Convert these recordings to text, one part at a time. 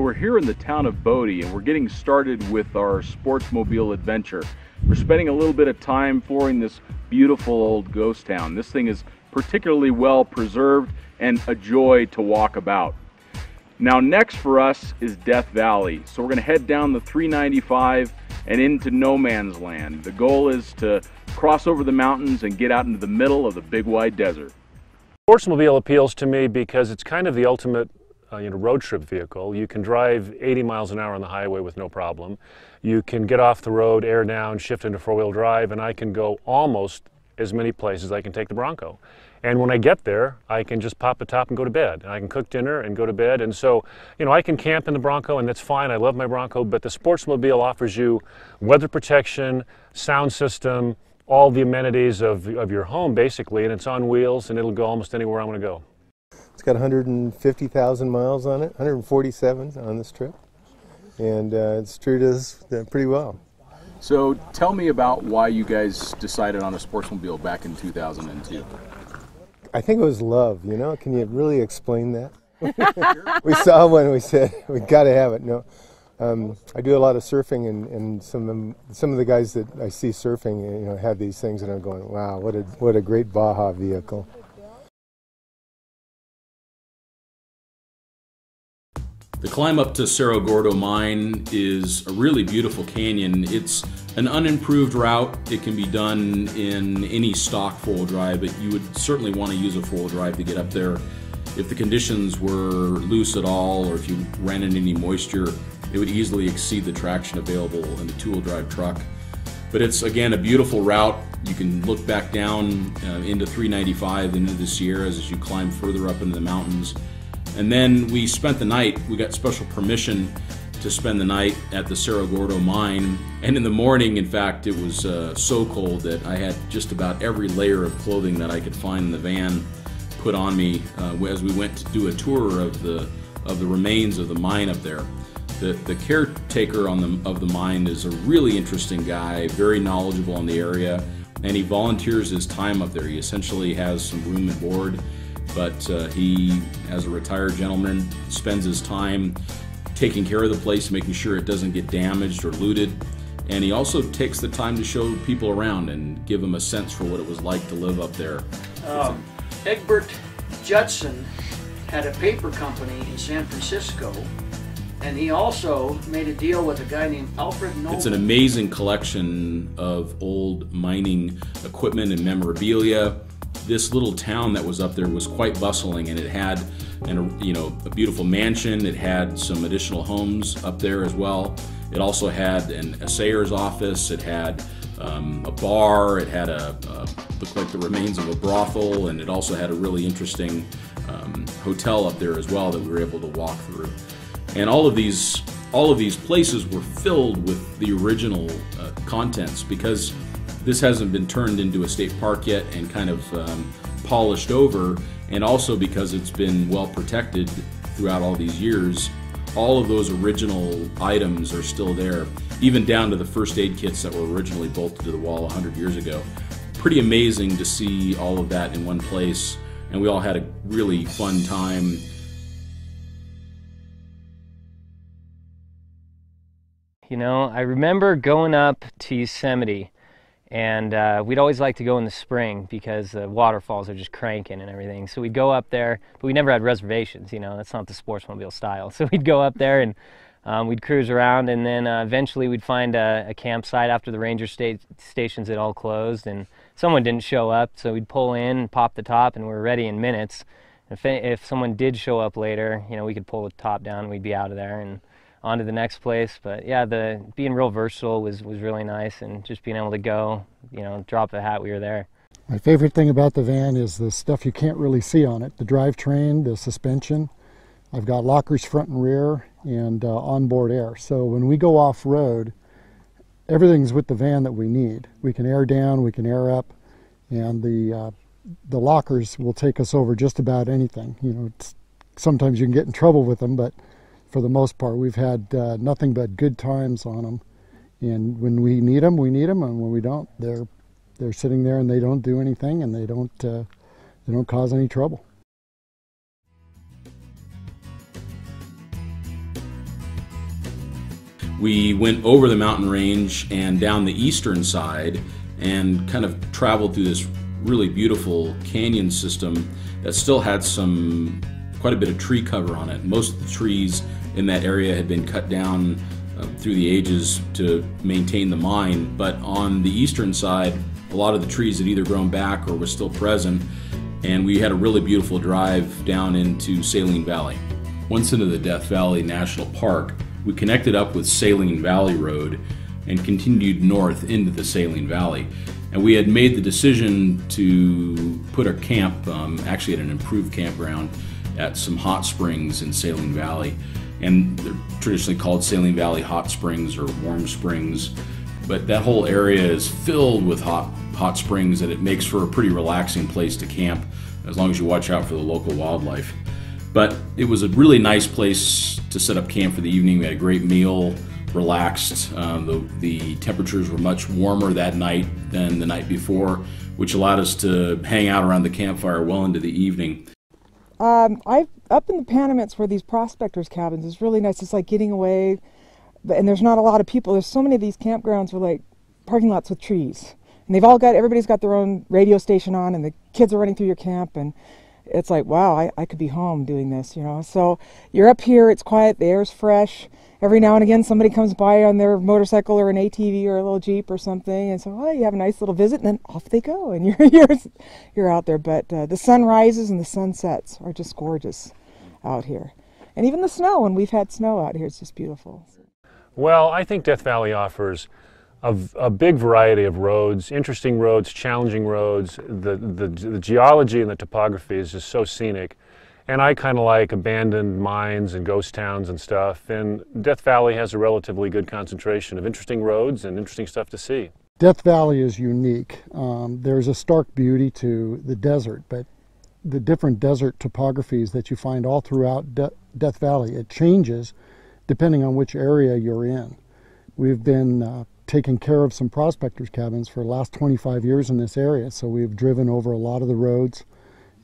we're here in the town of Bodie and we're getting started with our Sportsmobile Adventure. We're spending a little bit of time touring this beautiful old ghost town. This thing is particularly well preserved and a joy to walk about. Now next for us is Death Valley. So we're going to head down the 395 and into no man's land. The goal is to cross over the mountains and get out into the middle of the big wide desert. Sportsmobile appeals to me because it's kind of the ultimate road trip vehicle. You can drive 80 miles an hour on the highway with no problem. You can get off the road, air down, shift into four-wheel drive, and I can go almost as many places I can take the Bronco. And when I get there, I can just pop the top and go to bed. And I can cook dinner and go to bed. And so, I can camp in the Bronco, and that's fine. I love my Bronco, but the Sportsmobile offers you weather protection, sound system, all the amenities of your home, basically, and it's on wheels, and it'll go almost anywhere I want to go. It's got 150,000 miles on it, 147 on this trip, and it's treated us pretty well. So tell me about why you guys decided on a Sportsmobile back in 2002. I think it was love, Can you really explain that? We saw one and we said, we got to have it. No, I do a lot of surfing, and some of the guys that I see surfing, have these things, and I'm going, wow, what a great Baja vehicle. The climb up to Cerro Gordo mine is a really beautiful canyon. It's an unimproved route. It can be done in any stock four-wheel drive, but you would certainly want to use a four-wheel drive to get up there. If the conditions were loose at all, or if you ran into any moisture, it would easily exceed the traction available in the two-wheel drive truck. But it's, again, a beautiful route. You can look back down into 395 into the Sierras as you climb further up into the mountains. And then we spent the night. We got special permission to spend the night at the Cerro Gordo mine. And in the morning, in fact, it was so cold that I had just about every layer of clothing that I could find in the van put on me as we went to do a tour of the remains of the mine up there. The caretaker of the mine is a really interesting guy, very knowledgeable in the area, and he volunteers his time up there. He essentially has some room and board, but he, as a retired gentleman, spends his time taking care of the place, making sure it doesn't get damaged or looted. And he also takes the time to show people around and give them a sense for what it was like to live up there. Egbert Judson had a paper company in San Francisco, and he also made a deal with a guy named Alfred Noble. It's an amazing collection of old mining equipment and memorabilia. This little town that was up there was quite bustling, and it had a beautiful mansion. It had some additional homes up there as well. It also had an assayer's office. It had a bar. It had looked like the remains of a brothel, and it also had a really interesting hotel up there as well that we were able to walk through. And all of these places were filled with the original contents, because this hasn't been turned into a state park yet and kind of polished over, and also because it's been well protected throughout all these years. All of those original items are still there, even down to the first aid kits that were originally bolted to the wall 100 years ago. Pretty amazing to see all of that in one place, and we all had a really fun time. I remember going up to Yosemite, and we'd always like to go in the spring because the waterfalls are just cranking and everything. So we'd go up there, but we never had reservations, that's not the Sportsmobile style. So we'd go up there and we'd cruise around, and then eventually we'd find a campsite after the ranger stations had all closed, and someone didn't show up, so we'd pull in and pop the top, and we were ready in minutes. If someone did show up later, we could pull the top down and we'd be out of there and on to the next place. But yeah, being real versatile was really nice, and just being able to go, drop the hat, we were there. My favorite thing about the van is the stuff you can't really see on it. The drivetrain, the suspension. I've got lockers front and rear, and onboard air. So when we go off-road, everything's with the van that we need. We can air down, we can air up, and the lockers will take us over just about anything. Sometimes you can get in trouble with them, but for the most part, we've had nothing but good times on them. And when we need them, and when we don't, they're sitting there and they don't do anything, and they don't cause any trouble. We went over the mountain range and down the eastern side and kind of traveled through this really beautiful canyon system that still had quite a bit of tree cover on it. Most of the trees in that area had been cut down through the ages to maintain the mine, but on the eastern side, a lot of the trees had either grown back or were still present, and we had a really beautiful drive down into Saline Valley. Once into the Death Valley National Park, we connected up with Saline Valley Road and continued north into the Saline Valley. And we had made the decision to put our camp, actually at an improved campground, at some hot springs in Saline Valley. And they're traditionally called Saline Valley Hot Springs or Warm Springs. But that whole area is filled with hot springs, and it makes for a pretty relaxing place to camp, as long as you watch out for the local wildlife. But it was a really nice place to set up camp for the evening. We had a great meal, relaxed. The temperatures were much warmer that night than the night before, which allowed us to hang out around the campfire well into the evening. Up in the Panamints where these prospectors' cabins is really nice. It's like getting away, and there's not a lot of people. There's so many of these campgrounds with like parking lots with trees, and everybody's got their own radio station on, and the kids are running through your camp, and it's like, wow, I could be home doing this, you know. So you're up here, it's quiet, the air's fresh. Every now and again somebody comes by on their motorcycle or an ATV or a little Jeep or something, and so, oh, you have a nice little visit, and then off they go, and you're out there. But the sunrises and the sunsets are just gorgeous out here. And even the snow, when we've had snow out here, it's just beautiful. Well, I think Death Valley offers a big variety of roads, interesting roads, challenging roads. The geology and the topography is just so scenic. And I kind of like abandoned mines and ghost towns and stuff. And Death Valley has a relatively good concentration of interesting roads and interesting stuff to see. Death Valley is unique. There's a stark beauty to the desert, but the different desert topographies that you find all throughout Death Valley, it changes depending on which area you're in. We've been taking care of some prospectors' cabins for the last 25 years in this area, so we've driven over a lot of the roads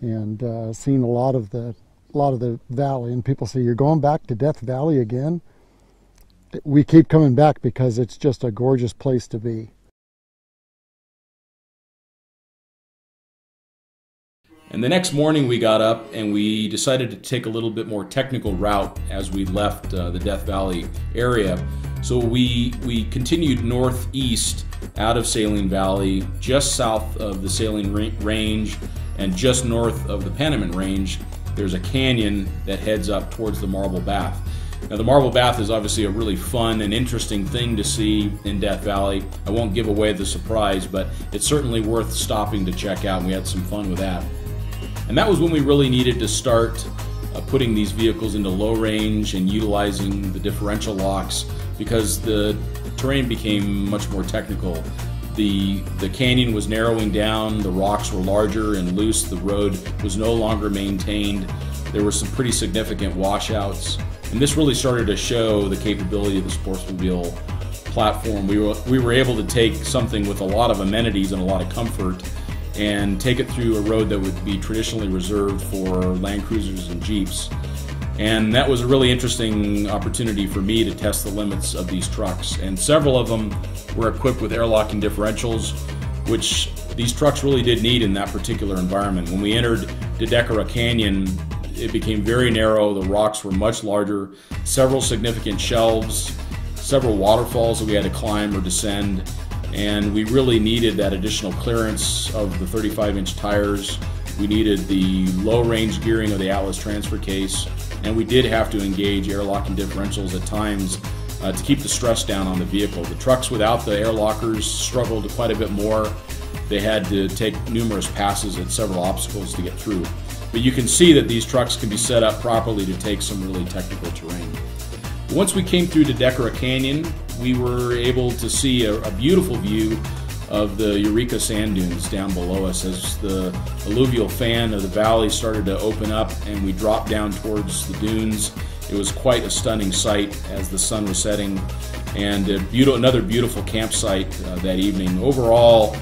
and seen a lot of the valley. And people say, "You're going back to Death Valley again?" We keep coming back because it's just a gorgeous place to be. And the next morning we got up and we decided to take a little bit more technical route as we left the Death Valley area. So we continued northeast out of Saline Valley, just south of the Saline Range and just north of the Panamint Range. There's a canyon that heads up towards the Marble Bath. Now, the Marble Bath is obviously a really fun and interesting thing to see in Death Valley. I won't give away the surprise, but it's certainly worth stopping to check out, and we had some fun with that. And that was when we really needed to start putting these vehicles into low range and utilizing the differential locks, because the terrain became much more technical. The canyon was narrowing down, the rocks were larger and loose, the road was no longer maintained. There were some pretty significant washouts, and this really started to show the capability of the Sportsmobile platform. We were able to take something with a lot of amenities and a lot of comfort and take it through a road that would be traditionally reserved for Land Cruisers and Jeeps. And that was a really interesting opportunity for me to test the limits of these trucks. And several of them were equipped with air-locking differentials, which these trucks really did need in that particular environment. When we entered Dedekara Canyon, it became very narrow, the rocks were much larger, several significant shelves, several waterfalls that we had to climb or descend, and we really needed that additional clearance of the 35-inch tires. We needed the low-range gearing of the Atlas transfer case, and we did have to engage air-locking differentials at times to keep the stress down on the vehicle. The trucks without the air lockers struggled quite a bit more. They had to take numerous passes at several obstacles to get through. But you can see that these trucks can be set up properly to take some really technical terrain. Once we came through Dedekara Canyon, we were able to see a beautiful view of the Eureka sand dunes down below us as the alluvial fan of the valley started to open up and we dropped down towards the dunes. It was quite a stunning sight as the sun was setting, and another beautiful campsite that evening. Overall,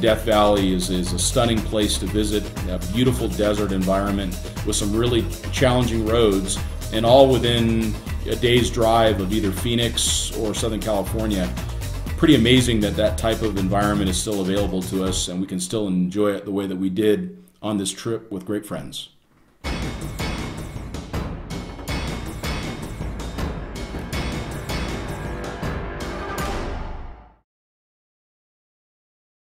Death Valley is a stunning place to visit, a beautiful desert environment with some really challenging roads, and all within a day's drive of either Phoenix or Southern California. Pretty amazing that that type of environment is still available to us and we can still enjoy it the way that we did on this trip with great friends.